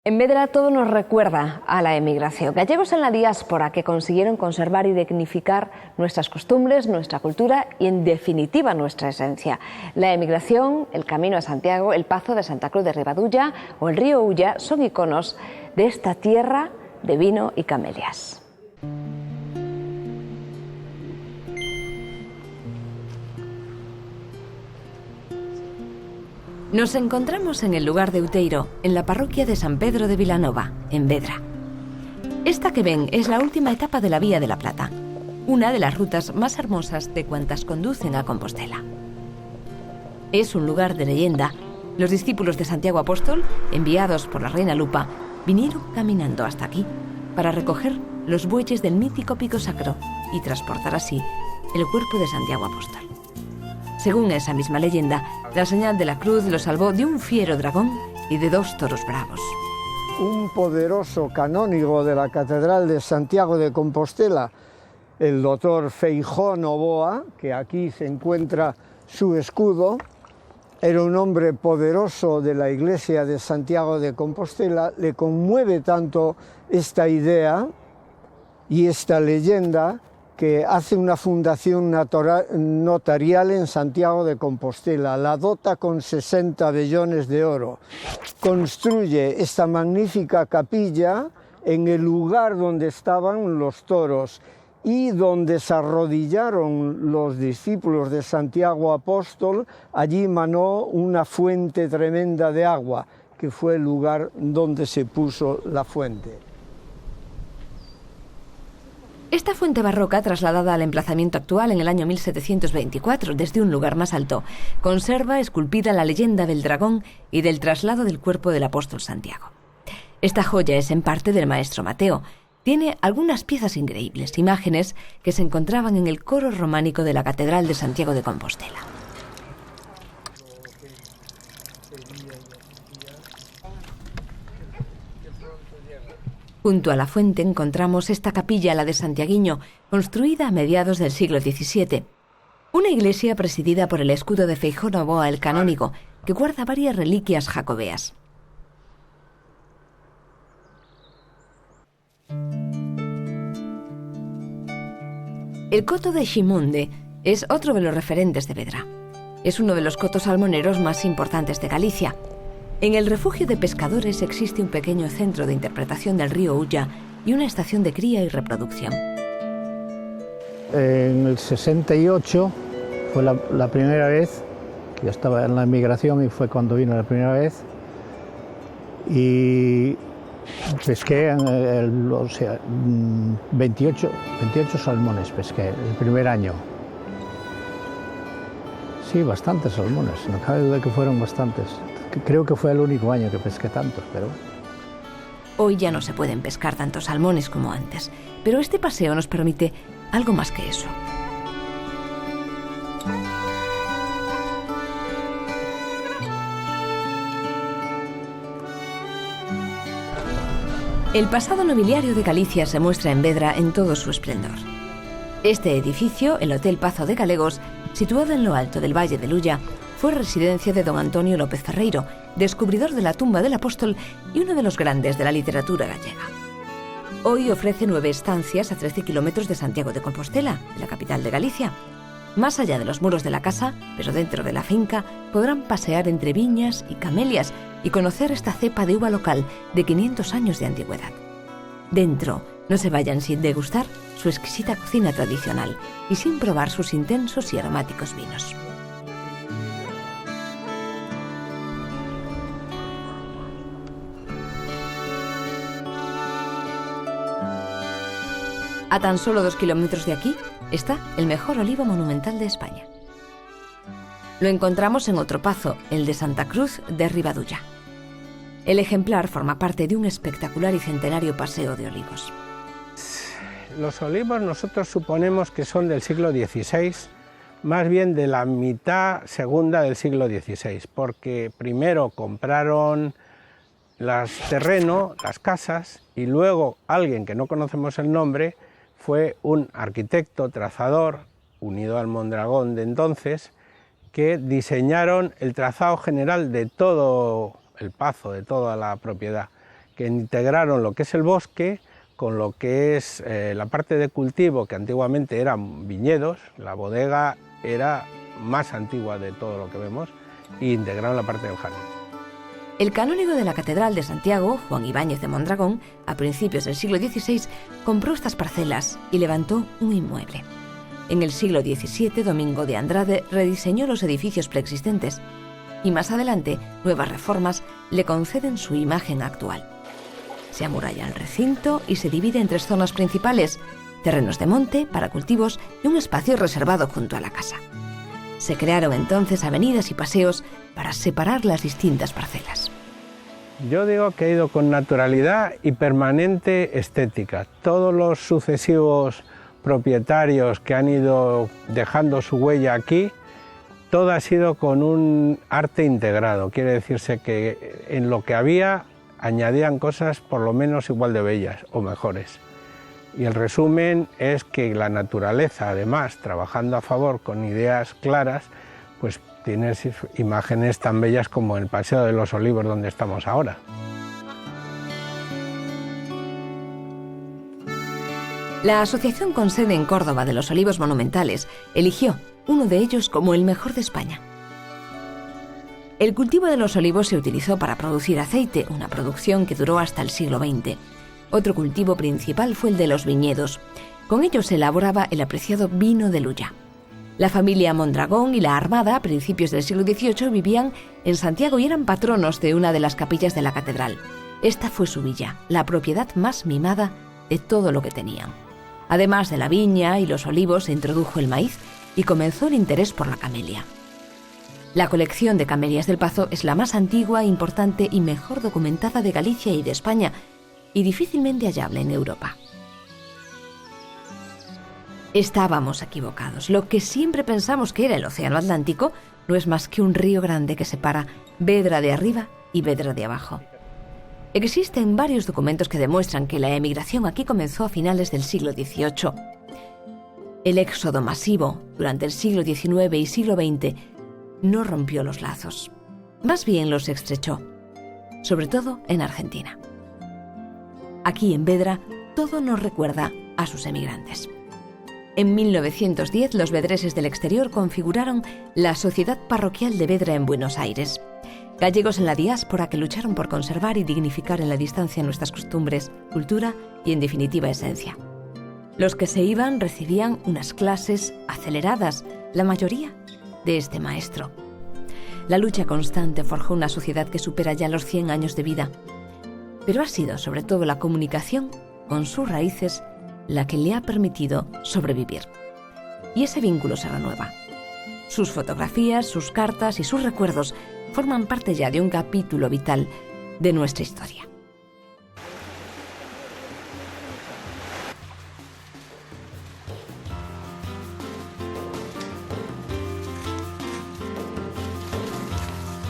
En Vedra todo nos recuerda a la emigración. Gallegos en la diáspora que consiguieron conservar y dignificar nuestras costumbres, nuestra cultura y, en definitiva, nuestra esencia. La emigración, el Camino a Santiago, el Pazo de Santa Cruz de Ribadulla o el río Ulla son iconos de esta tierra de vino y camelias. Nos encontramos en el lugar de Uteiro, en la parroquia de San Pedro de Vilanova, en Vedra. Esta que ven es la última etapa de la Vía de la Plata, una de las rutas más hermosas de cuantas conducen a Compostela. Es un lugar de leyenda. Los discípulos de Santiago Apóstol, enviados por la reina Lupa, vinieron caminando hasta aquí para recoger los bueyes del mítico Pico Sacro y transportar así el cuerpo de Santiago Apóstol. Según esa misma leyenda, la señal de la cruz lo salvó de un fiero dragón y de 2 toros bravos. Un poderoso canónigo de la Catedral de Santiago de Compostela, el doctor Feijóo Novoa, que aquí se encuentra su escudo, era un hombre poderoso de la Iglesia de Santiago de Compostela. Le conmueve tanto esta idea y esta leyenda que hace una fundación notarial en Santiago de Compostela, la dota con 60 bellones de oro. Construye esta magnífica capilla en el lugar donde estaban los toros y donde se arrodillaron los discípulos de Santiago Apóstol. Allí manó una fuente tremenda de agua, que fue el lugar donde se puso la fuente. Esta fuente barroca, trasladada al emplazamiento actual en el año 1724 desde un lugar más alto, conserva esculpida la leyenda del dragón y del traslado del cuerpo del apóstol Santiago. Esta joya es en parte del maestro Mateo. Tiene algunas piezas increíbles, imágenes que se encontraban en el coro románico de la Catedral de Santiago de Compostela. Junto a la fuente encontramos esta capilla, la de Santiaguiño, construida a mediados del siglo XVII. Una iglesia presidida por el escudo de Feijóo Novoa, el canónigo, que guarda varias reliquias jacobeas. El coto de Ximonde es otro de los referentes de Vedra. Es uno de los cotos salmoneros más importantes de Galicia. En el refugio de pescadores existe un pequeño centro de interpretación del río Ulla y una estación de cría y reproducción. En el 68 fue la primera vez que yo estaba en la emigración y fue cuando vino la primera vez. Y pesqué 28 salmones pesqué el primer año. Sí, bastantes salmones, no cabe duda que fueron bastantes. Creo que fue el único año que pesqué tantos, pero... Hoy ya no se pueden pescar tantos salmones como antes, pero este paseo nos permite algo más que eso. El pasado nobiliario de Galicia se muestra en Vedra en todo su esplendor. Este edificio, el Hotel Pazo de Galegos, situado en lo alto del Valle del Ulla, fue residencia de don Antonio López Ferreiro, descubridor de la tumba del apóstol y uno de los grandes de la literatura gallega. Hoy ofrece 9 estancias a 13 kilómetros de Santiago de Compostela, la capital de Galicia. Más allá de los muros de la casa, pero dentro de la finca, podrán pasear entre viñas y camelias y conocer esta cepa de uva local de 500 años de antigüedad. Dentro, no se vayan sin degustar su exquisita cocina tradicional y sin probar sus intensos y aromáticos vinos. A tan solo 2 kilómetros de aquí está el mejor olivo monumental de España. Lo encontramos en otro pazo, el de Santa Cruz de Ribadulla. El ejemplar forma parte de un espectacular y centenario paseo de olivos. Los olivos nosotros suponemos que son del siglo XVI, más bien de la mitad segunda del siglo XVI, porque primero compraron los terrenos, las casas, y luego alguien que no conocemos el nombre fue un arquitecto, trazador, unido al Mondragón de entonces, que diseñaron el trazado general de todo el pazo, de toda la propiedad. que integraron lo que es el bosque con lo que es la parte de cultivo, que antiguamente eran viñedos. La bodega era más antigua de todo lo que vemos, e integraron la parte del jardín. El canónigo de la Catedral de Santiago, Juan Ibáñez de Mondragón, a principios del siglo XVI, compró estas parcelas y levantó un inmueble. En el siglo XVII, Domingo de Andrade rediseñó los edificios preexistentes y más adelante, nuevas reformas le conceden su imagen actual. Se amuralla el recinto y se divide en 3 zonas principales: terrenos de monte para cultivos y un espacio reservado junto a la casa. Se crearon entonces avenidas y paseos para separar las distintas parcelas. Yo digo que ha ido con naturalidad y permanente estética. Todos los sucesivos propietarios que han ido dejando su huella aquí, todo ha sido con un arte integrado. Quiere decirse que en lo que había añadían cosas por lo menos igual de bellas o mejores. Y el resumen es que la naturaleza, además, trabajando a favor con ideas claras, pues tienes imágenes tan bellas como el Paseo de los Olivos donde estamos ahora. La asociación con sede en Córdoba de los Olivos Monumentales eligió uno de ellos como el mejor de España. El cultivo de los olivos se utilizó para producir aceite, una producción que duró hasta el siglo XX. Otro cultivo principal fue el de los viñedos. Con ellos se elaboraba el apreciado vino de Lulla. La familia Mondragón y la Armada, a principios del siglo XVIII, vivían en Santiago y eran patronos de una de las capillas de la catedral. Esta fue su villa, la propiedad más mimada de todo lo que tenían. Además de la viña y los olivos, se introdujo el maíz y comenzó el interés por la camelia. La colección de Camelias del Pazo es la más antigua, importante y mejor documentada de Galicia y de España, y difícilmente hallable en Europa. Estábamos equivocados. Lo que siempre pensamos que era el Océano Atlántico no es más que un río grande que separa Vedra de arriba y Vedra de abajo. Existen varios documentos que demuestran que la emigración aquí comenzó a finales del siglo XVIII. El éxodo masivo durante el siglo XIX y siglo XX no rompió los lazos, más bien los estrechó, sobre todo en Argentina. Aquí en Vedra todo nos recuerda a sus emigrantes. En 1910 los vedreses del exterior configuraron la Sociedad Parroquial de Vedra en Buenos Aires. Gallegos en la diáspora que lucharon por conservar y dignificar en la distancia nuestras costumbres, cultura y en definitiva esencia. Los que se iban recibían unas clases aceleradas, la mayoría de este maestro. La lucha constante forjó una sociedad que supera ya los 100 años de vida, pero ha sido sobre todo la comunicación con sus raíces la que le ha permitido sobrevivir. Y ese vínculo se renueva. Sus fotografías, sus cartas y sus recuerdos forman parte ya de un capítulo vital de nuestra historia.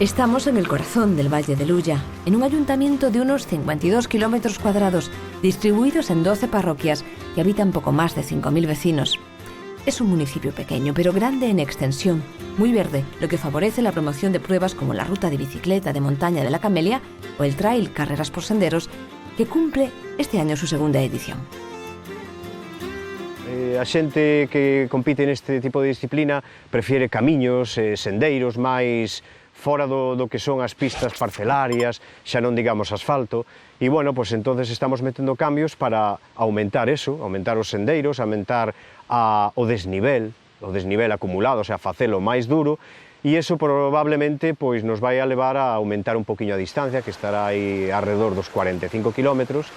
Estamos en el corazón del Valle de Lulla, en un ayuntamiento de unos 52 kilómetros cuadrados, distribuidos en 12 parroquias que habitan poco más de 5.000 vecinos. Es un municipio pequeño, pero grande en extensión, muy verde, lo que favorece la promoción de pruebas como la ruta de bicicleta de montaña de la Camelia o el trail Carreras por Senderos, que cumple este año su segunda edición. A xente que compite neste tipo de disciplina prefiere camiños, sendeiros máis fora do que son as pistas parcelarias, xa non digamos asfalto, e, bueno, pois entonces estamos metendo cambios para aumentar eso, aumentar os sendeiros, aumentar o desnivel acumulado, o sea, facelo máis duro, e iso probablemente pois nos vai a levar a aumentar un poquinho a distancia, que estará aí alrededor dos 45 kilómetros.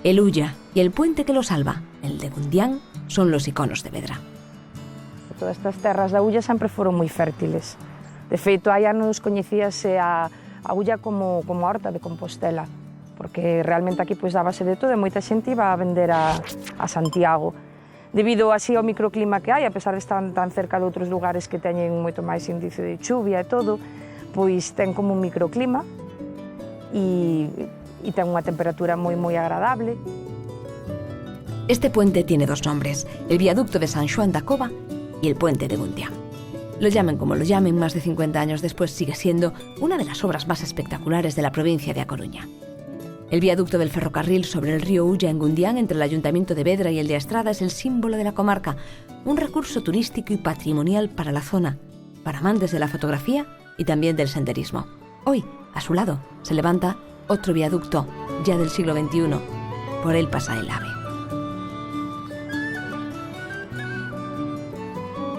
El Ulla y el puente que lo salva, el de Gundián, son los iconos de Vedra. Todas estas terras da Ulla sempre foron moi fértiles. De feito, hai anos coñecíase a Ulla como a horta de Compostela, porque realmente aquí pois dábase de todo e moita xente iba a vender a Santiago. Debido así ao microclima que hai, a pesar de estar tan cerca de outros lugares que teñen moito máis índice de chuvia e todo, pois ten como un microclima e ten unha temperatura moi agradable. Este puente tiene dos nombres, el viaducto de San Xoán da Cova y el puente de Gundián. Lo llamen como lo llamen, más de 50 años después sigue siendo una de las obras más espectaculares de la provincia de A Coruña. El viaducto del ferrocarril sobre el río Ulla en Gundián, entre el Ayuntamiento de Vedra y el de Estrada, es el símbolo de la comarca, un recurso turístico y patrimonial para la zona, para amantes de la fotografía y también del senderismo. Hoy, a su lado, se levanta otro viaducto, ya del siglo XXI. Por él pasa el AVE.